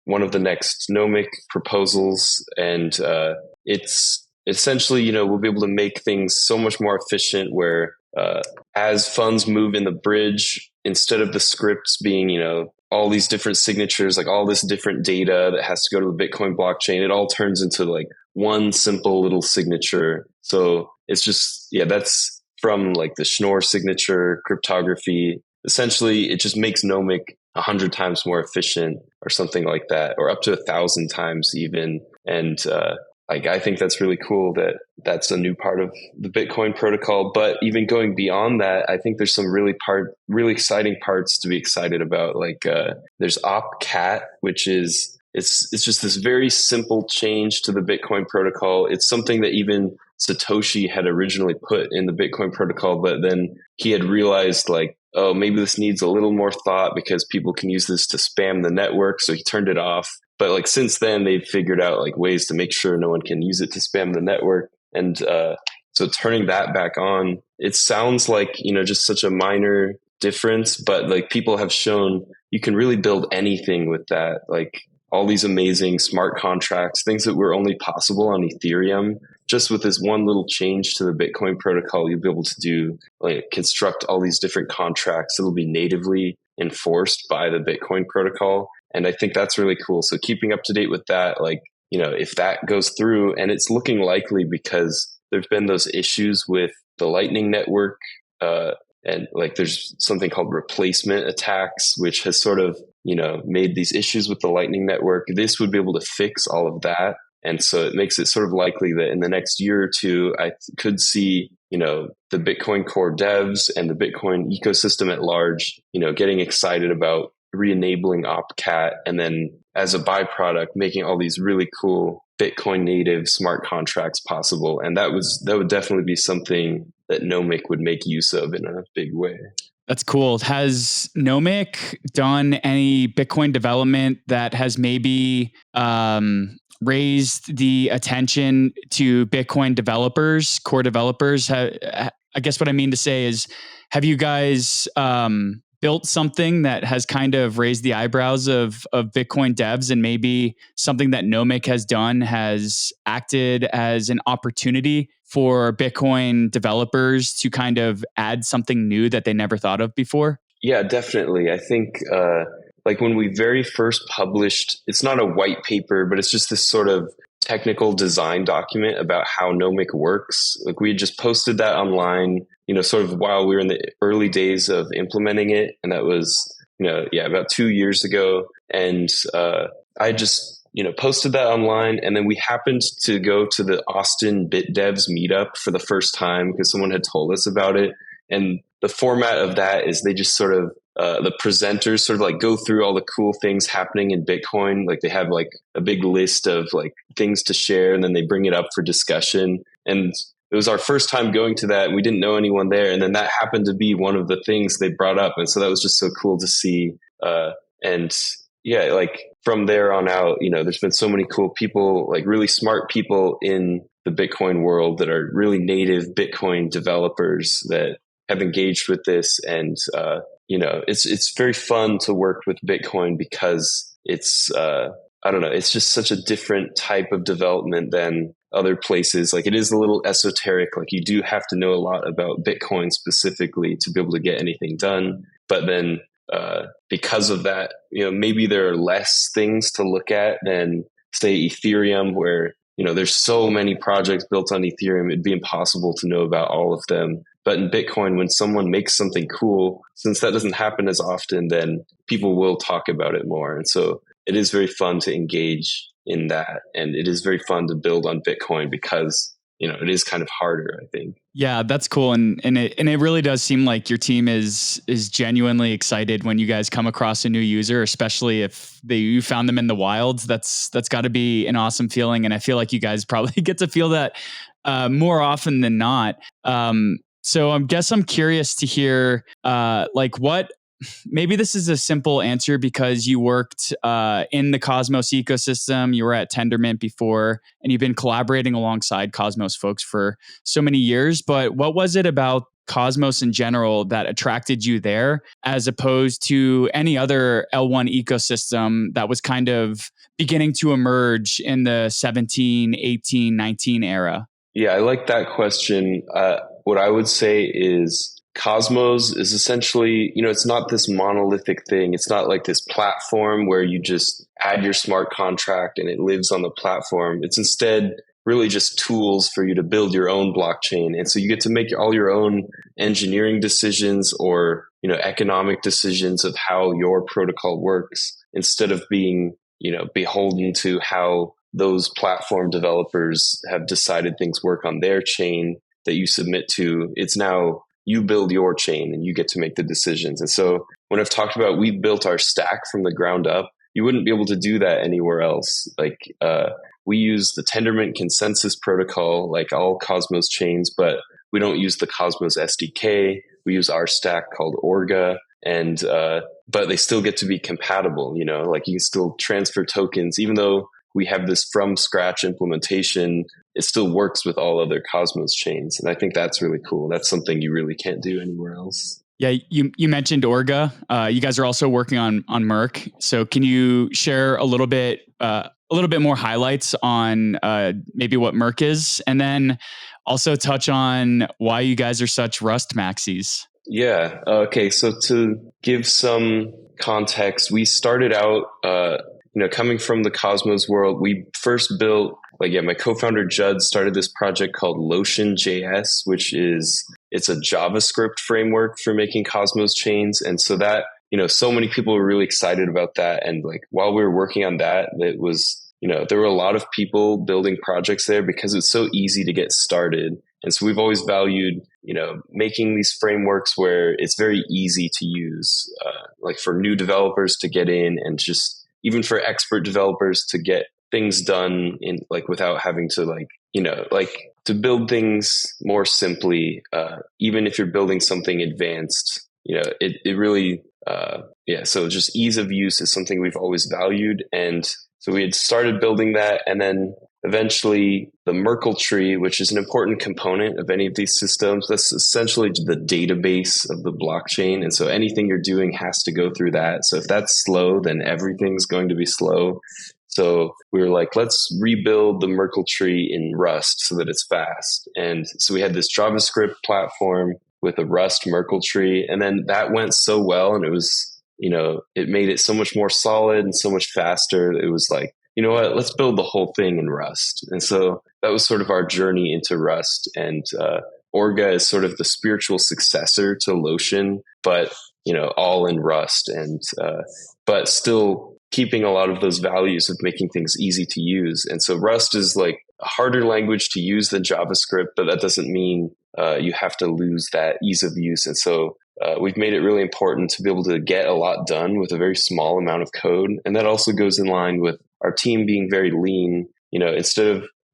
one of the next Nomic proposals. And it's essentially, we'll be able to make things so much more efficient where as funds move in the bridge, instead of the scripts being, all these different signatures, like all this different data that has to go to the Bitcoin blockchain, it all turns into like one simple little signature. So it's just, that's from like the Schnorr signature cryptography. Essentially, it just makes Nomic 100 times more efficient or something like that, or up to 1,000 times even. And I think that's really cool that that's a new part of the Bitcoin protocol. But even going beyond that, I think there's some really exciting parts to be excited about. Like there's opcat, which is it's just this very simple change to the Bitcoin protocol. It's something that even Satoshi had originally put in the Bitcoin protocol, but then he had realized like, oh, maybe this needs a little more thought because people can use this to spam the network. So he turned it off. But like since then, they've figured out like ways to make sure no one can use it to spam the network. And so turning that back on, it sounds like, just such a minor difference, but like people have shown you can really build anything with that. Like all these amazing smart contracts, things that were only possible on Ethereum. Just with this one little change to the Bitcoin protocol, you'll be able to do like construct all these different contracts that'll be natively enforced by the Bitcoin protocol. And I think that's really cool. So keeping up to date with that, like, if that goes through, and it's looking likely because there's been those issues with the Lightning Network, and like there's something called replacement attacks, which has sort of, made these issues with the Lightning Network. This would be able to fix all of that. And so it makes it sort of likely that in the next year or two, I could see, the Bitcoin core devs and the Bitcoin ecosystem at large, getting excited about re-enabling opcat, and then as a byproduct, making all these really cool Bitcoin native smart contracts possible. And that would definitely be something that Nomic would make use of in a big way. That's cool. Has Nomic done any Bitcoin development that has maybe raised the attention to Bitcoin developers, core developers? I guess what I mean to say is, have you guys built something that has kind of raised the eyebrows of Bitcoin devs, and maybe something that Nomic has done has acted as an opportunity for Bitcoin developers to kind of add something new that they never thought of before? Yeah, definitely. I think like when we very first published, it's not a white paper, but it's just this sort of technical design document about how Nomic works. Like we had just posted that online, sort of while we were in the early days of implementing it. And that was, about 2 years ago. And I just, posted that online. And then we happened to go to the Austin BitDevs meetup for the first time because someone had told us about it. And the format of that is they just sort of, the presenters sort of like go through all the cool things happening in Bitcoin. Like they have like a big list of like things to share, and then they bring it up for discussion. And it was our first time going to that. We didn't know anyone there. And then that happened to be one of the things they brought up. And so that was just so cool to see. And yeah, like from there on out, there's been so many cool people, like really smart people in the Bitcoin world that are really native Bitcoin developers that have engaged with this. And, it's very fun to work with Bitcoin because it's, I don't know, it's just such a different type of development than other places. Like it is a little esoteric. Like you do have to know a lot about Bitcoin specifically to be able to get anything done. But then because of that, maybe there are less things to look at than say Ethereum, where, there's so many projects built on Ethereum. It'd be impossible to know about all of them. But in Bitcoin, when someone makes something cool, since that doesn't happen as often, then people will talk about it more. And so it is very fun to engage in that. And it is very fun to build on Bitcoin because, it is kind of harder, I think. Yeah, that's cool. And it really does seem like your team is genuinely excited when you guys come across a new user, especially if you found them in the wilds. That's got to be an awesome feeling. And I feel like you guys probably get to feel that more often than not. So I'm curious to hear what. Maybe this is a simple answer because you worked in the Cosmos ecosystem. You were at Tendermint before, and you've been collaborating alongside Cosmos folks for so many years. But what was it about Cosmos in general that attracted you there as opposed to any other L1 ecosystem that was kind of beginning to emerge in the 17, 18, 19 era? Yeah, I like that question. What I would say is Cosmos is essentially, it's not this monolithic thing. It's not like this platform where you just add your smart contract and it lives on the platform. It's instead really just tools for you to build your own blockchain. And so you get to make all your own engineering decisions or, economic decisions of how your protocol works instead of being, beholden to how those platform developers have decided things work on their chain that you submit to. It's now you build your chain and you get to make the decisions. And so when I've talked about we built our stack from the ground up, you wouldn't be able to do that anywhere else. Like we use the Tendermint consensus protocol, like all Cosmos chains, but we don't use the Cosmos SDK. We use our stack called Orga, and but they still get to be compatible. Like you can still transfer tokens, even though we have this from scratch implementation. It still works with all other Cosmos chains. And I think that's really cool. That's something you really can't do anywhere else. Yeah, you mentioned Orga. You guys are also working on Merc. So can you share a little bit more highlights on maybe what Merc is, and then also touch on why you guys are such Rust maxis? Yeah. Okay. So to give some context, we started out, coming from the Cosmos world. We first built, my co-founder Judd started this project called Lotion.js, which it's a JavaScript framework for making Cosmos chains. And so that, so many people were really excited about that. And while we were working on that, it was, there were a lot of people building projects there because it's so easy to get started. And so we've always valued, making these frameworks where it's very easy to use, for new developers to get in, and just even for expert developers to get things done in without having to to build things more simply. Even if you're building something advanced, it really, so just ease of use is something we've always valued. And so we had started building that, and then eventually the Merkle tree, which is an important component of any of these systems, that's essentially the database of the blockchain. And so anything you're doing has to go through that. So if that's slow, then everything's going to be slow. So we were like, let's rebuild the Merkle tree in Rust so that it's fast. And so we had this JavaScript platform with a Rust Merkle tree. And then that went so well, and it was, it made it so much more solid and so much faster. It was like, you know what, let's build the whole thing in Rust. And so that was sort of our journey into Rust. And Orga is sort of the spiritual successor to Lotion, but, all in Rust, and but still keeping a lot of those values of making things easy to use. And so Rust is a harder language to use than JavaScript, but that doesn't mean you have to lose that ease of use. And so we've made it really important to be able to get a lot done with a very small amount of code. And that also goes in line with our team being very lean.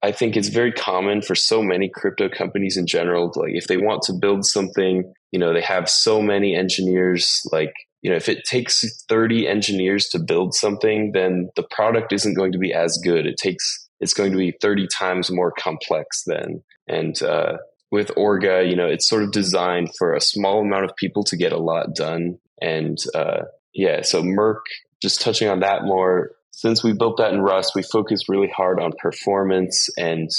I think it's very common for so many crypto companies in general, like if they want to build something, they have so many engineers, if it takes 30 engineers to build something, then the product isn't going to be as good. It's going to be 30 times more complex then. And with Orga, it's sort of designed for a small amount of people to get a lot done. And so Merc, just touching on that more, since we built that in Rust, we focused really hard on performance, and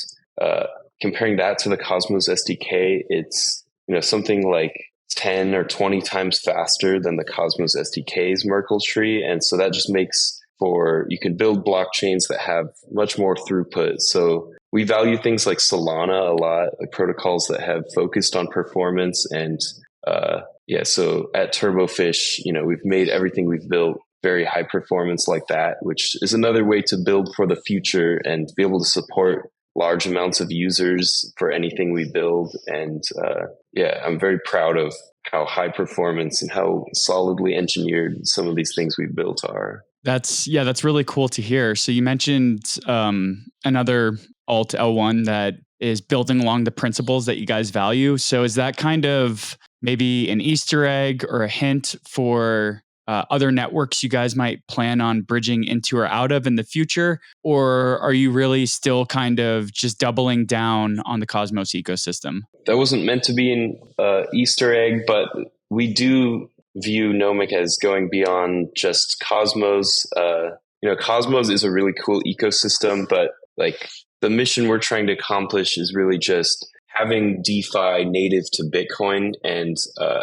comparing that to the Cosmos SDK, it's something like 10 or 20 times faster than the Cosmos SDK's Merkle tree. And so that just makes you can build blockchains that have much more throughput. So we value things like Solana a lot, like protocols that have focused on performance. And so at Turbofish, we've made everything we've built very high performance like that, which is another way to build for the future and be able to support large amounts of users for anything we build. And I'm very proud of how high performance and how solidly engineered some of these things we've built are. That's really cool to hear. So you mentioned another alt L1 that is building along the principles that you guys value. So is that kind of maybe an Easter egg or a hint for other networks you guys might plan on bridging into or out of in the future? Or are you really still kind of just doubling down on the Cosmos ecosystem? That wasn't meant to be an Easter egg, but we do view Nomic as going beyond just Cosmos. Cosmos is a really cool ecosystem, but the mission we're trying to accomplish is really just having DeFi native to Bitcoin. And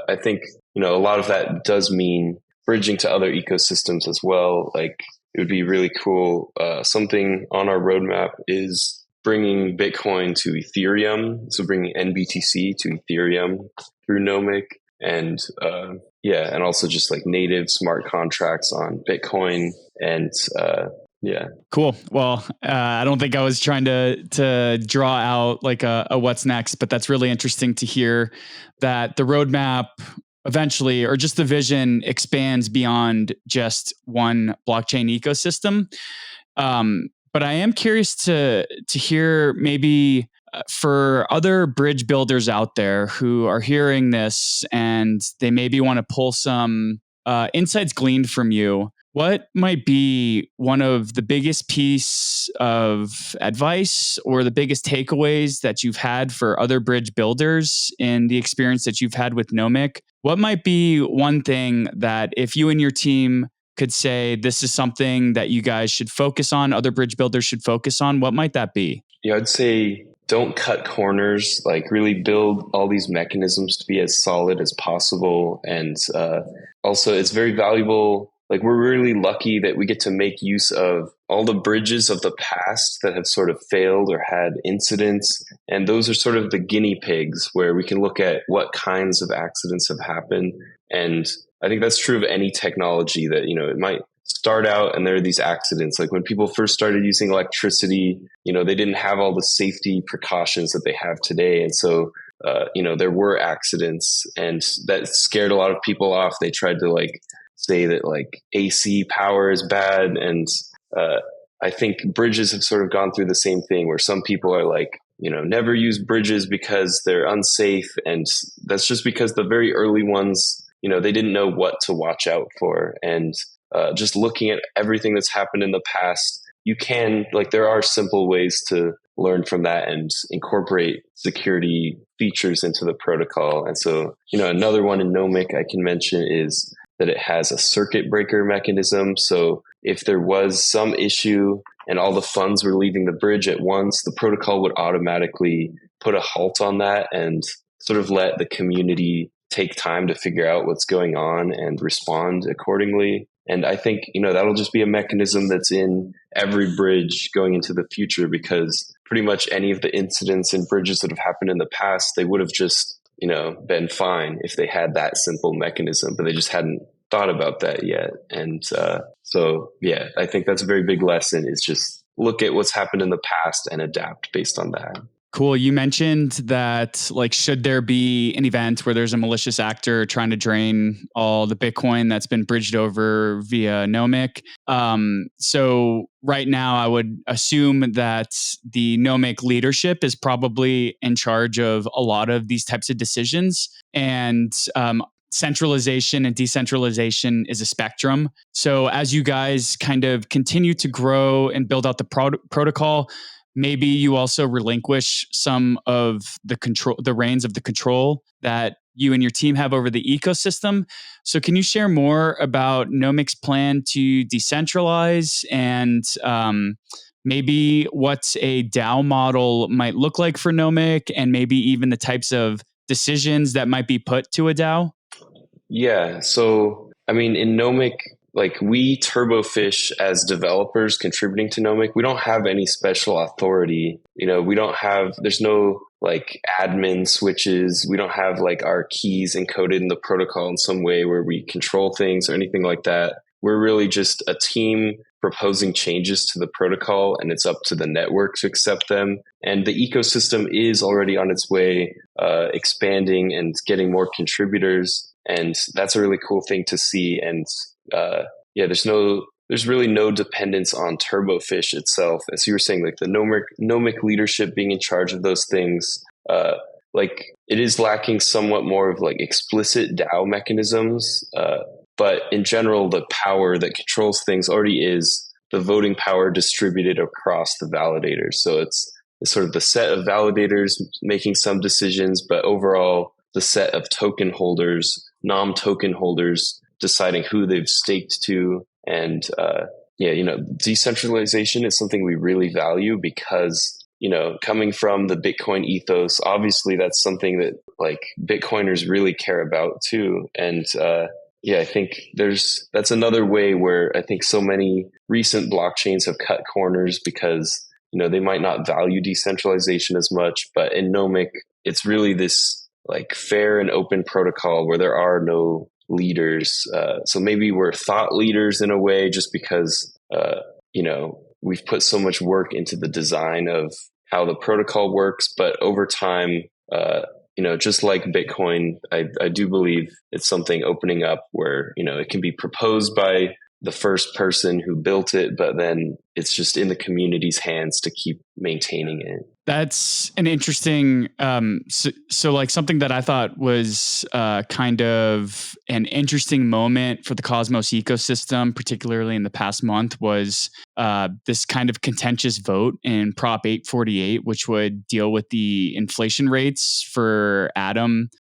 I think, a lot of that does mean bridging to other ecosystems as well. It would be really cool. Something on our roadmap is bringing Bitcoin to Ethereum. So bringing NBTC to Ethereum through Nomic, and and also just native smart contracts on Bitcoin. And Cool. Well, I don't think I was trying to draw out a what's next, but that's really interesting to hear that the roadmap eventually, or just the vision, expands beyond just one blockchain ecosystem. But I am curious to hear maybe for other bridge builders out there who are hearing this and they maybe want to pull some insights gleaned from you. What might be one of the biggest piece of advice or the biggest takeaways that you've had for other bridge builders in the experience that you've had with Nomic? What might be one thing that if you and your team could say, this is something that you guys should focus on, other bridge builders should focus on, what might that be? Yeah, I'd say don't cut corners, really build all these mechanisms to be as solid as possible. And also it's very valuable. We're really lucky that we get to make use of all the bridges of the past that have sort of failed or had incidents. And those are sort of the guinea pigs where we can look at what kinds of accidents have happened. And I think that's true of any technology that, it might start out and there are these accidents. When people first started using electricity, they didn't have all the safety precautions that they have today. And so, there were accidents, and that scared a lot of people off. They tried to say that AC power is bad. And I think bridges have sort of gone through the same thing where some people are never use bridges because they're unsafe. And that's just because the very early ones, they didn't know what to watch out for. And just looking at everything that's happened in the past, you can, there are simple ways to learn from that and incorporate security features into the protocol. And so, another one in Nomic I can mention is that it has a circuit breaker mechanism. So if there was some issue and all the funds were leaving the bridge at once, the protocol would automatically put a halt on that and sort of let the community take time to figure out what's going on and respond accordingly. And I think, that'll just be a mechanism that's in every bridge going into the future, because pretty much any of the incidents in bridges that have happened in the past, they would have just been fine if they had that simple mechanism, but they just hadn't thought about that yet. And I think that's a very big lesson, is just look at what's happened in the past and adapt based on that. Cool. You mentioned that, like, should there be an event where there's a malicious actor trying to drain all the Bitcoin that's been bridged over via Nomic? So right now, I would assume that the Nomic leadership is probably in charge of a lot of these types of decisions, and centralization and decentralization is a spectrum. So as you guys kind of continue to grow and build out the protocol, maybe you also relinquish some of the reins of the control that you and your team have over the ecosystem. So can you share more about Nomic's plan to decentralize, and maybe what a DAO model might look like for Nomic, and maybe even the types of decisions that might be put to a DAO? Yeah. So, I mean, in Nomic, like we Turbofish as developers contributing to Nomic, we don't have any special authority. We don't have, there's no like admin switches. We don't have like our keys encoded in the protocol in some way where we control things or anything like that. We're really just a team proposing changes to the protocol, and it's up to the network to accept them. And the ecosystem is already on its way, expanding and getting more contributors. And that's a really cool thing to see. And there's really no dependence on Turbofish itself. As you were saying, like the Nomic leadership being in charge of those things, like it is lacking somewhat more of like explicit DAO mechanisms. But in general, the power that controls things already is the voting power distributed across the validators. So it's sort of the set of validators making some decisions, but overall the set of token holders, token holders, deciding who they've staked to. And decentralization is something we really value because, coming from the Bitcoin ethos, obviously that's something that like Bitcoiners really care about too. And I think that's another way where I think so many recent blockchains have cut corners because, they might not value decentralization as much. But in Nomic, it's really this like fair and open protocol where there are no leaders. So maybe we're thought leaders in a way just because, we've put so much work into the design of how the protocol works. But over time, just like Bitcoin, I do believe it's something opening up where, it can be proposed by the first person who built it, but then it's just in the community's hands to keep maintaining it. That's an interesting, so like something that I thought was kind of an interesting moment for the Cosmos ecosystem, particularly in the past month, was this kind of contentious vote in Prop 848, which would deal with the inflation rates for Atom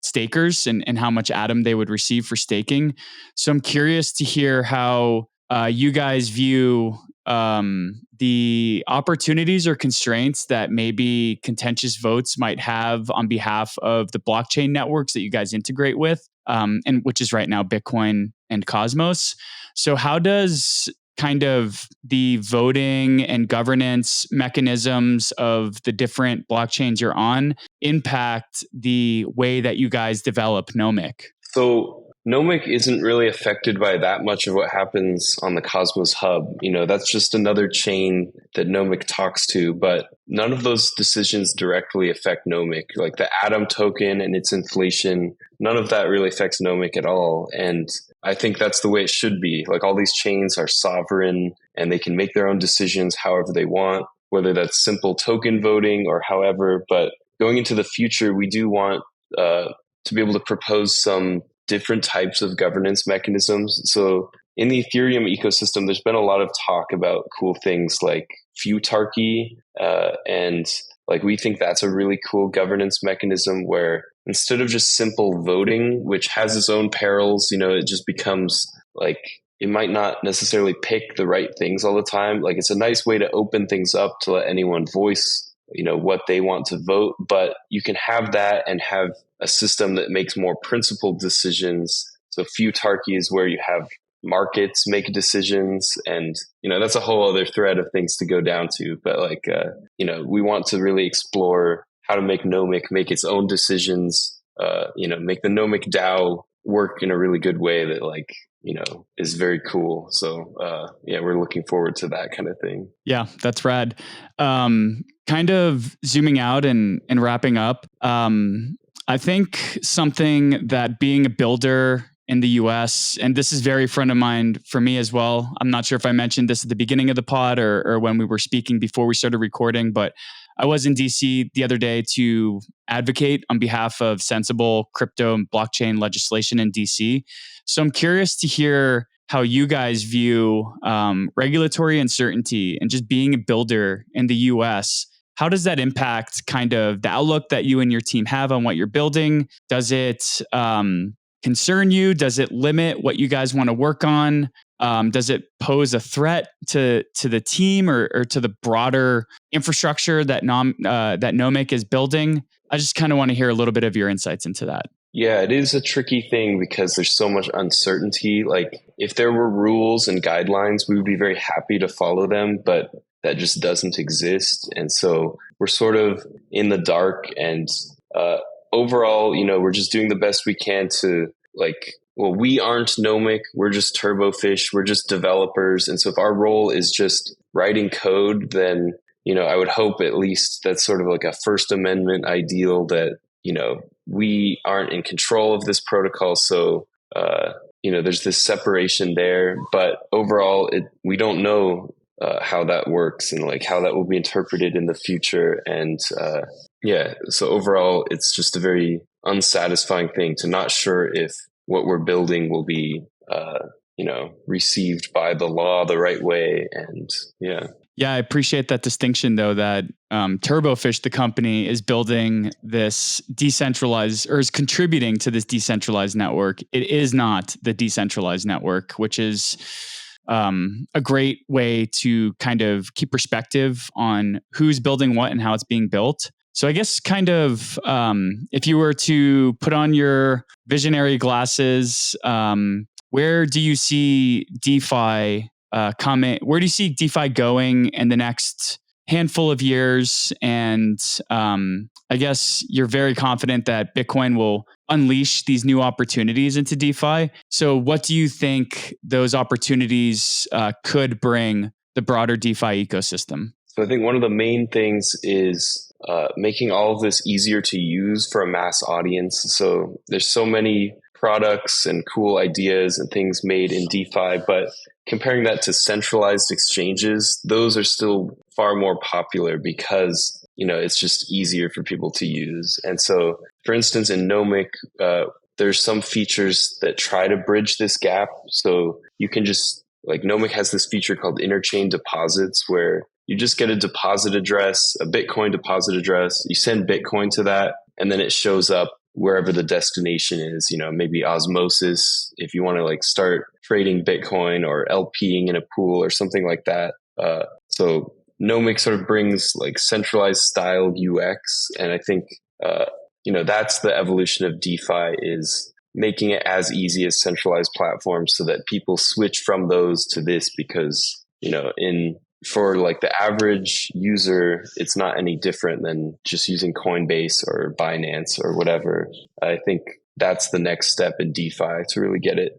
stakers and how much Atom they would receive for staking. So I'm curious to hear how you guys view the opportunities or constraints that maybe contentious votes might have on behalf of the blockchain networks that you guys integrate with, and which is right now Bitcoin and Cosmos. So how does kind of the voting and governance mechanisms of the different blockchains you're on impact the way that you guys develop Nomic? So Nomic isn't really affected by that much of what happens on the Cosmos Hub. That's just another chain that Nomic talks to, but none of those decisions directly affect Nomic. Like the Atom token and its inflation, none of that really affects Nomic at all. And I think that's the way it should be. Like all these chains are sovereign and they can make their own decisions however they want, whether that's simple token voting or however. But going into the future, we do want to be able to propose some different types of governance mechanisms. So in the Ethereum ecosystem, there's been a lot of talk about cool things like futarchy, and like we think that's a really cool governance mechanism where instead of just simple voting, which has its own perils, it just becomes like it might not necessarily pick the right things all the time. Like it's a nice way to open things up to let anyone voice what they want to vote, but you can have that and have a system that makes more principled decisions. So futarchy is where you have markets make decisions, and that's a whole other thread of things to go down to. But like we want to really explore how to make Nomic make its own decisions. Make the Nomic DAO work in a really good way that like is very cool. So yeah, we're looking forward to that kind of thing. Yeah, that's rad. Kind of zooming out and wrapping up. I think something that being a builder in the US, and this is very front of mind for me as well. I'm not sure if I mentioned this at the beginning of the pod or when we were speaking before we started recording, but I was in DC the other day to advocate on behalf of sensible crypto and blockchain legislation in DC. So I'm curious to hear how you guys view regulatory uncertainty and just being a builder in the US. How does that impact kind of the outlook that you and your team have on what you're building? Does it concern you? Does it limit what you guys want to work on? Does it pose a threat to the team or to the broader infrastructure that Nomic is building? I just kind of want to hear a little bit of your insights into that. Yeah, it is a tricky thing because there's so much uncertainty. Like if there were rules and guidelines, we would be very happy to follow them, but that just doesn't exist. And so we're sort of in the dark, and overall, we're just doing the best we can to we aren't Nomic, we're just Turbofish, we're just developers. And so if our role is just writing code, then, I would hope at least that's sort of like a First Amendment ideal that, we aren't in control of this protocol. So, there's this separation there, but overall, we don't know how that works and like how that will be interpreted in the future. And so overall, it's just a very unsatisfying thing to not sure if what we're building will be, received by the law the right way. And Yeah, I appreciate that distinction, though, that Turbofish, the company, is building this decentralized or is contributing to this decentralized network. It is not the decentralized network, which is a great way to kind of keep perspective on who's building what and how it's being built. So I guess kind of if you were to put on your visionary glasses, where do you see DeFi coming? Where do you see DeFi going in the next handful of years? And I guess you're very confident that Bitcoin will unleash these new opportunities into DeFi. So what do you think those opportunities could bring the broader DeFi ecosystem? So I think one of the main things is making all of this easier to use for a mass audience. So there's so many products and cool ideas and things made in DeFi, but comparing that to centralized exchanges, those are still far more popular because, it's just easier for people to use. And so, for instance, in Nomic, there's some features that try to bridge this gap. So you can just, Nomic has this feature called interchain deposits where you just get a deposit address, a Bitcoin deposit address, you send Bitcoin to that, and then it shows up wherever the destination is, maybe osmosis, if you want to start trading Bitcoin or LPing in a pool or something like that. So Nomic sort of brings centralized style UX. And I think, that's the evolution of DeFi, is making it as easy as centralized platforms so that people switch from those to this because, for the average user, it's not any different than just using Coinbase or Binance or whatever. I think that's the next step in DeFi to really get it,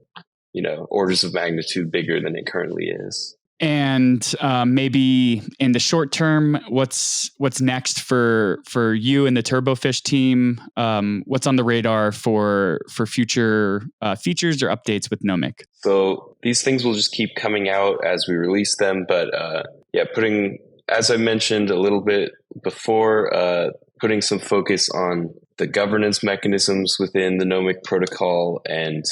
orders of magnitude bigger than it currently is. And maybe in the short term, what's next for you and the Turbofish team? What's on the radar for future features or updates with Nomic? So these things will just keep coming out as we release them. But putting, as I mentioned a little bit before, putting some focus on the governance mechanisms within the Nomic protocol and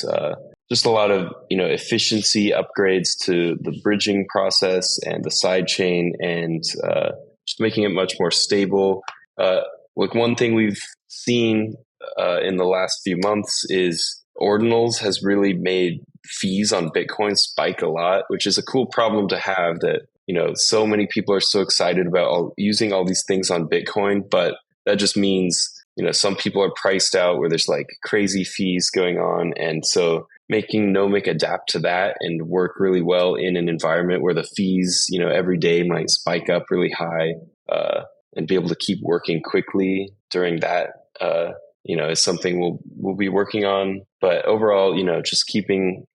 just a lot of efficiency upgrades to the bridging process and the sidechain, and just making it much more stable. One thing we've seen in the last few months is ordinals has really made fees on Bitcoin spike a lot, which is a cool problem to have. That so many people are so excited about using all these things on Bitcoin, but that just means some people are priced out where there's crazy fees going on, and so making Nomic adapt to that and work really well in an environment where the fees, every day might spike up really high, and be able to keep working quickly during that, is something we'll be working on. But overall, just keeping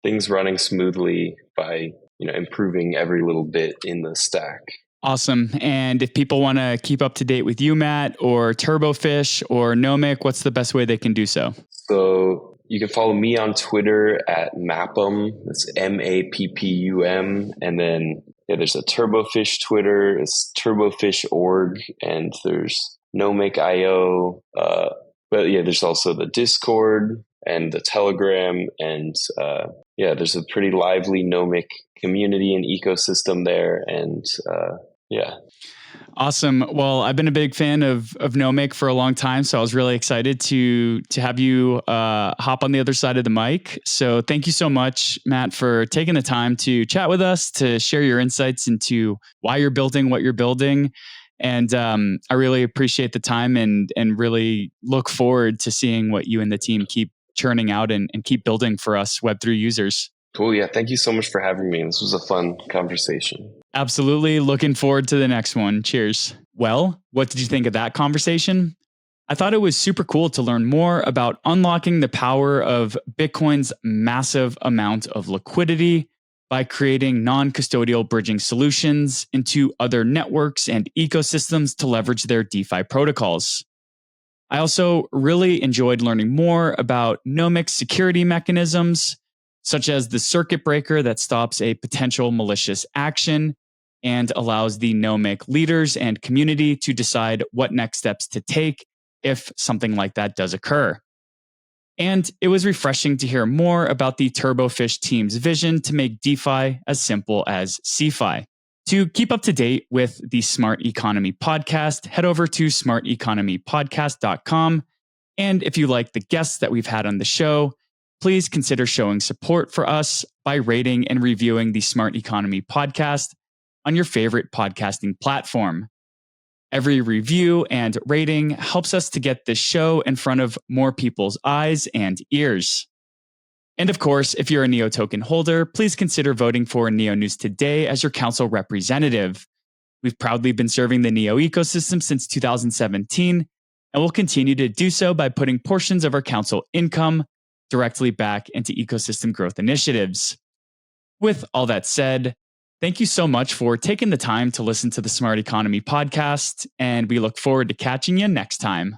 things running smoothly by improving every little bit in the stack. Awesome. And if people want to keep up to date with you, Matt, or Turbofish or Nomic, what's the best way they can do so? So you can follow me on Twitter at Mappum. That's MAPPUM. And then there's a Turbofish Twitter. It's Turbofish.org. And there's Nomic.io. But there's also the Discord and the Telegram. And there's a pretty lively Nomic community and ecosystem there. And Awesome. Well, I've been a big fan of Nomic for a long time, so I was really excited to have you hop on the other side of the mic. So thank you so much, Matt, for taking the time to chat with us, to share your insights into why you're building what you're building. And I really appreciate the time and really look forward to seeing what you and the team keep churning out and keep building for us Web3 users. Cool. Yeah. Thank you so much for having me. This was a fun conversation. Absolutely. Looking forward to the next one. Cheers. Well, what did you think of that conversation? I thought it was super cool to learn more about unlocking the power of Bitcoin's massive amount of liquidity by creating non-custodial bridging solutions into other networks and ecosystems to leverage their DeFi protocols. I also really enjoyed learning more about Nomic's security mechanisms, such as the circuit breaker that stops a potential malicious action and allows the Nomic leaders and community to decide what next steps to take if something like that does occur. And it was refreshing to hear more about the Turbofish team's vision to make DeFi as simple as CeFi. To keep up to date with the Smart Economy podcast, head over to smarteconomypodcast.com. And if you like the guests that we've had on the show, please consider showing support for us by rating and reviewing the Smart Economy podcast on your favorite podcasting platform. Every review and rating helps us to get this show in front of more people's eyes and ears. And of course, if you're a NEO token holder, please consider voting for NEO News Today as your council representative. We've proudly been serving the NEO ecosystem since 2017, and we'll continue to do so by putting portions of our council income directly back into ecosystem growth initiatives. With all that said, thank you so much for taking the time to listen to the Smart Economy podcast, and we look forward to catching you next time.